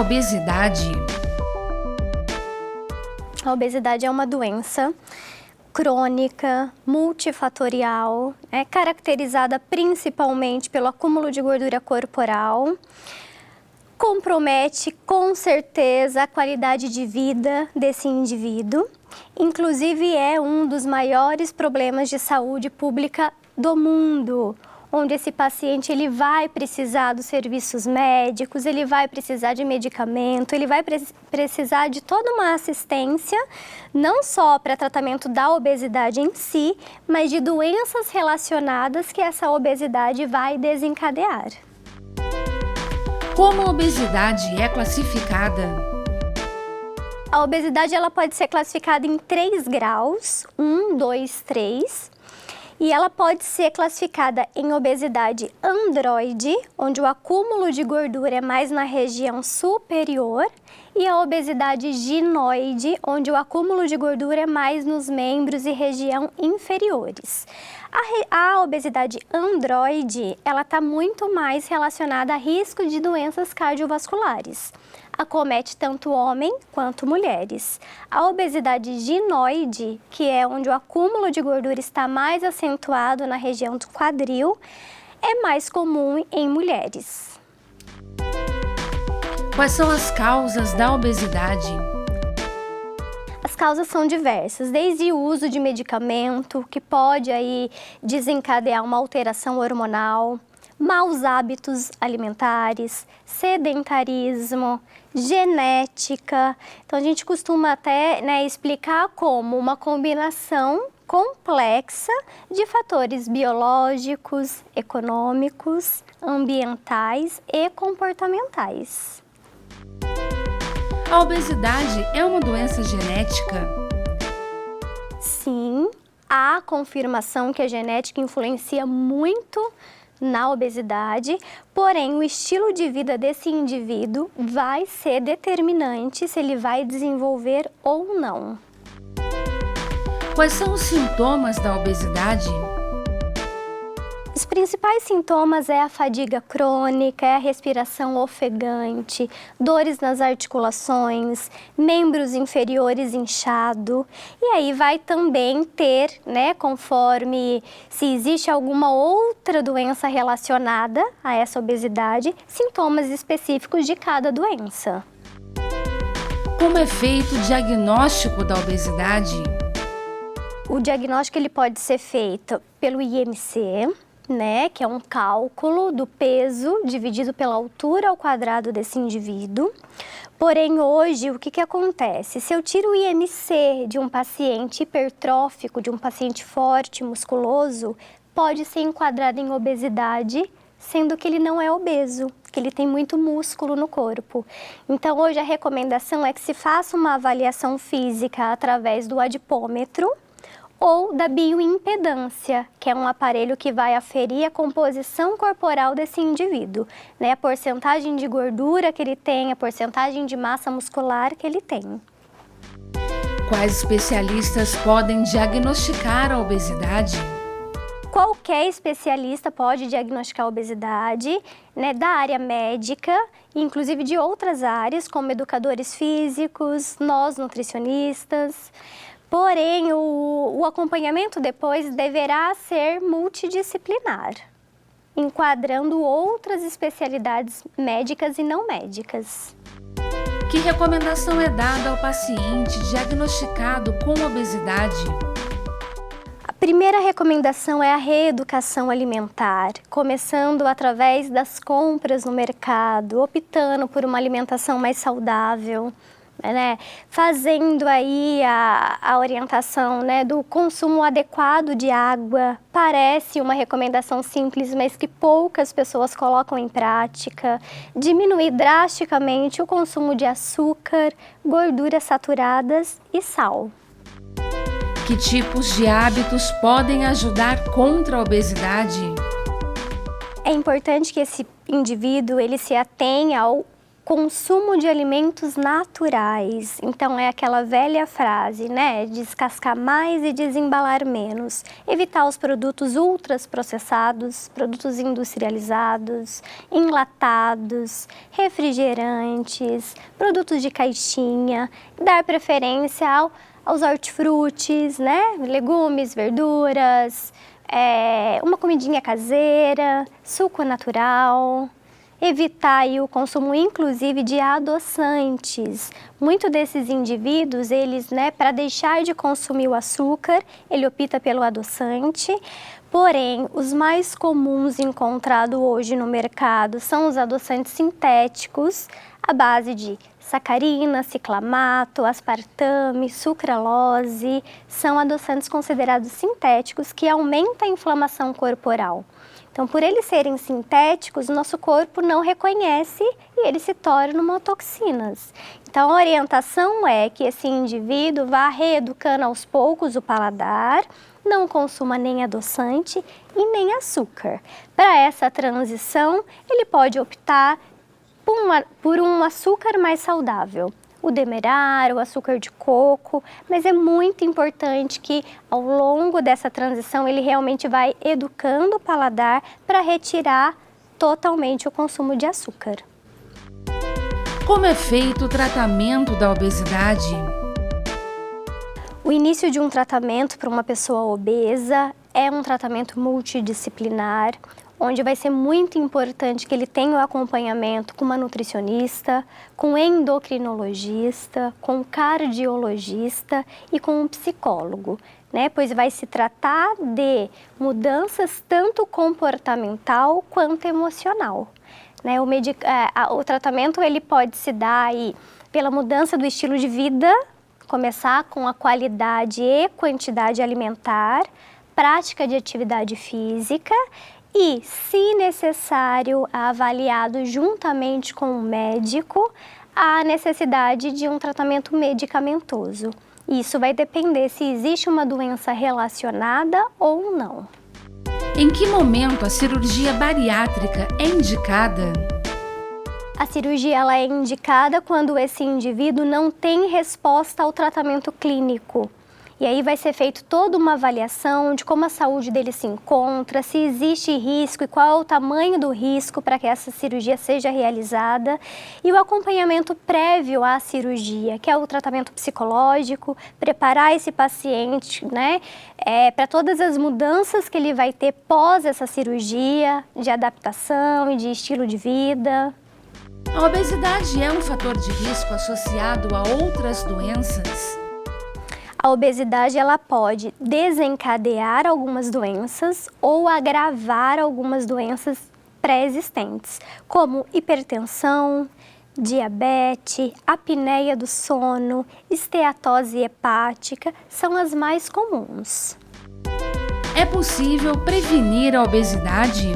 obesidade? A obesidade é uma doença crônica, multifatorial, caracterizada principalmente pelo acúmulo de gordura corporal. Compromete com certeza a qualidade de vida desse indivíduo. Inclusive é um dos maiores problemas de saúde pública do mundo, onde esse paciente ele vai precisar dos serviços médicos, ele vai precisar de medicamento, ele vai precisar de toda uma assistência, não só para tratamento da obesidade em si, mas de doenças relacionadas que essa obesidade vai desencadear. Como a obesidade é classificada? A obesidade ela pode ser classificada em 3 graus, 1, 2, 3. E ela pode ser classificada em obesidade androide, onde o acúmulo de gordura é mais na região superior, e a obesidade ginoide, onde o acúmulo de gordura é mais nos membros e região inferiores. A obesidade androide, ela está muito mais relacionada a risco de doenças cardiovasculares. Acomete tanto homem quanto mulheres. A obesidade ginoide, que é onde o acúmulo de gordura está mais acentuado na região do quadril, é mais comum em mulheres. Quais são as causas da obesidade? As causas são diversas, desde o uso de medicamento, que pode aí desencadear uma alteração hormonal, maus hábitos alimentares, sedentarismo, genética. Então a gente costuma até explicar como uma combinação complexa de fatores biológicos, econômicos, ambientais e comportamentais. A obesidade é uma doença genética? Sim, há confirmação que a genética influencia muito na obesidade, porém o estilo de vida desse indivíduo vai ser determinante se ele vai desenvolver ou não. Quais são os sintomas da obesidade? Os principais sintomas é a fadiga crônica, é a respiração ofegante, dores nas articulações, membros inferiores inchado. E aí vai também ter, conforme se existe alguma outra doença relacionada a essa obesidade, sintomas específicos de cada doença. Como é feito o diagnóstico da obesidade? O diagnóstico ele pode ser feito pelo IMC, que é um cálculo do peso dividido pela altura ao quadrado desse indivíduo. Porém, hoje, o que acontece? Se eu tiro o IMC de um paciente hipertrófico, de um paciente forte, musculoso, pode ser enquadrado em obesidade, sendo que ele não é obeso, que ele tem muito músculo no corpo. Então, hoje a recomendação é que se faça uma avaliação física através do adipômetro, ou da bioimpedância, que é um aparelho que vai aferir a composição corporal desse indivíduo, a porcentagem de gordura que ele tem, a porcentagem de massa muscular que ele tem. Quais especialistas podem diagnosticar a obesidade? Qualquer especialista pode diagnosticar a obesidade, da área médica, inclusive de outras áreas, como educadores físicos, nós nutricionistas. Porém, o acompanhamento depois deverá ser multidisciplinar, enquadrando outras especialidades médicas e não médicas. Que recomendação é dada ao paciente diagnosticado com obesidade? A primeira recomendação é a reeducação alimentar, começando através das compras no mercado, optando por uma alimentação mais saudável, fazendo aí a orientação do consumo adequado de água. Parece uma recomendação simples, mas que poucas pessoas colocam em prática. Diminuir drasticamente o consumo de açúcar, gorduras saturadas e sal. Que tipos de hábitos podem ajudar contra a obesidade? É importante que esse indivíduo ele se atenha ao consumo de alimentos naturais. Então, é aquela velha frase, né? Descascar mais e desembalar menos. Evitar os produtos ultraprocessados, produtos industrializados, enlatados, refrigerantes, produtos de caixinha. Dar preferência aos hortifrutis, né? Legumes, verduras, uma comidinha caseira, suco natural. Evitar aí o consumo, inclusive, de adoçantes. Muitos desses indivíduos, eles, né, para deixar de consumir o açúcar, ele opta pelo adoçante. Porém, os mais comuns encontrados hoje no mercado são os adoçantes sintéticos, à base de sacarina, ciclamato, aspartame, sucralose. São adoçantes considerados sintéticos que aumentam a inflamação corporal. Então, por eles serem sintéticos, o nosso corpo não reconhece e eles se tornam toxinas. Então, a orientação é que esse indivíduo vá reeducando aos poucos o paladar, não consuma nem adoçante e nem açúcar. Para essa transição, ele pode optar por um açúcar mais saudável. O demerara, o açúcar de coco, mas é muito importante que ao longo dessa transição ele realmente vai educando o paladar para retirar totalmente o consumo de açúcar. Como é feito o tratamento da obesidade? O início de um tratamento para uma pessoa obesa é um tratamento multidisciplinar, onde vai ser muito importante que ele tenha o acompanhamento com uma nutricionista, com um endocrinologista, com um cardiologista e com um psicólogo, né? Pois vai se tratar de mudanças tanto comportamental quanto emocional, né? O tratamento ele pode se dar aí pela mudança do estilo de vida, começar com a qualidade e quantidade alimentar, prática de atividade física e, se necessário, avaliado juntamente com o médico a necessidade de um tratamento medicamentoso. Isso vai depender se existe uma doença relacionada ou não. Em que momento a cirurgia bariátrica é indicada? A cirurgia ela é indicada quando esse indivíduo não tem resposta ao tratamento clínico. E aí vai ser feita toda uma avaliação de como a saúde dele se encontra, se existe risco e qual é o tamanho do risco para que essa cirurgia seja realizada. E o acompanhamento prévio à cirurgia, que é o tratamento psicológico, preparar esse paciente, né, para todas as mudanças que ele vai ter pós essa cirurgia, de adaptação e de estilo de vida. A obesidade é um fator de risco associado a outras doenças? A obesidade ela pode desencadear algumas doenças ou agravar algumas doenças pré-existentes, como hipertensão, diabetes, apneia do sono, esteatose hepática, são as mais comuns. É possível prevenir a obesidade?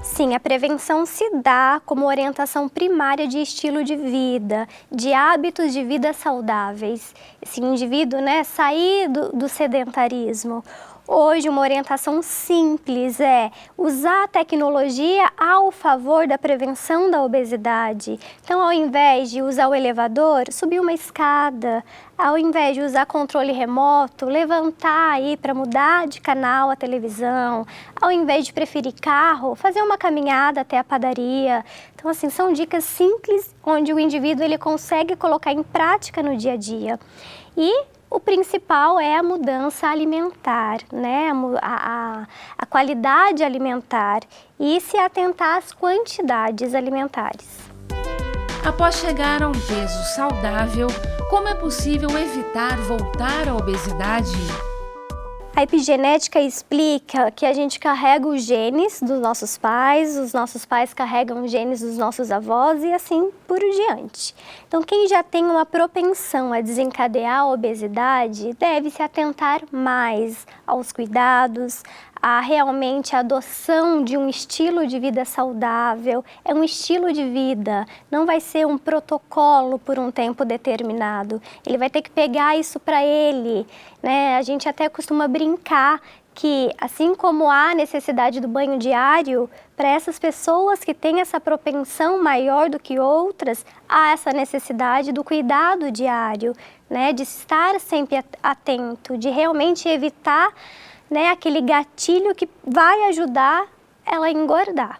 Sim, a prevenção se dá como orientação primária de estilo de vida, de hábitos de vida saudáveis. Esse indivíduo, né, sair do sedentarismo. Hoje, uma orientação simples é usar a tecnologia ao favor da prevenção da obesidade. Então, ao invés de usar o elevador, subir uma escada. Ao invés de usar controle remoto, levantar aí para mudar de canal a televisão. Ao invés de preferir carro, fazer uma caminhada até a padaria. Então, assim, são dicas simples onde o indivíduo ele consegue colocar em prática no dia a dia. E o principal é a mudança alimentar, né? A qualidade alimentar e se atentar às quantidades alimentares. Após chegar a um peso saudável, como é possível evitar voltar à obesidade? A epigenética explica que a gente carrega os genes dos nossos pais carregam os genes dos nossos avós e assim por diante. Então, quem já tem uma propensão a desencadear a obesidade deve se atentar mais aos cuidados, a realmente a adoção de um estilo de vida saudável. É um estilo de vida, não vai ser um protocolo por um tempo determinado. Ele vai ter que pegar isso para ele, né? A gente até costuma brincar que, assim como há necessidade do banho diário, para essas pessoas que têm essa propensão maior do que outras, há essa necessidade do cuidado diário, né? De estar sempre atento, de realmente evitar, né, aquele gatilho que vai ajudar ela a engordar.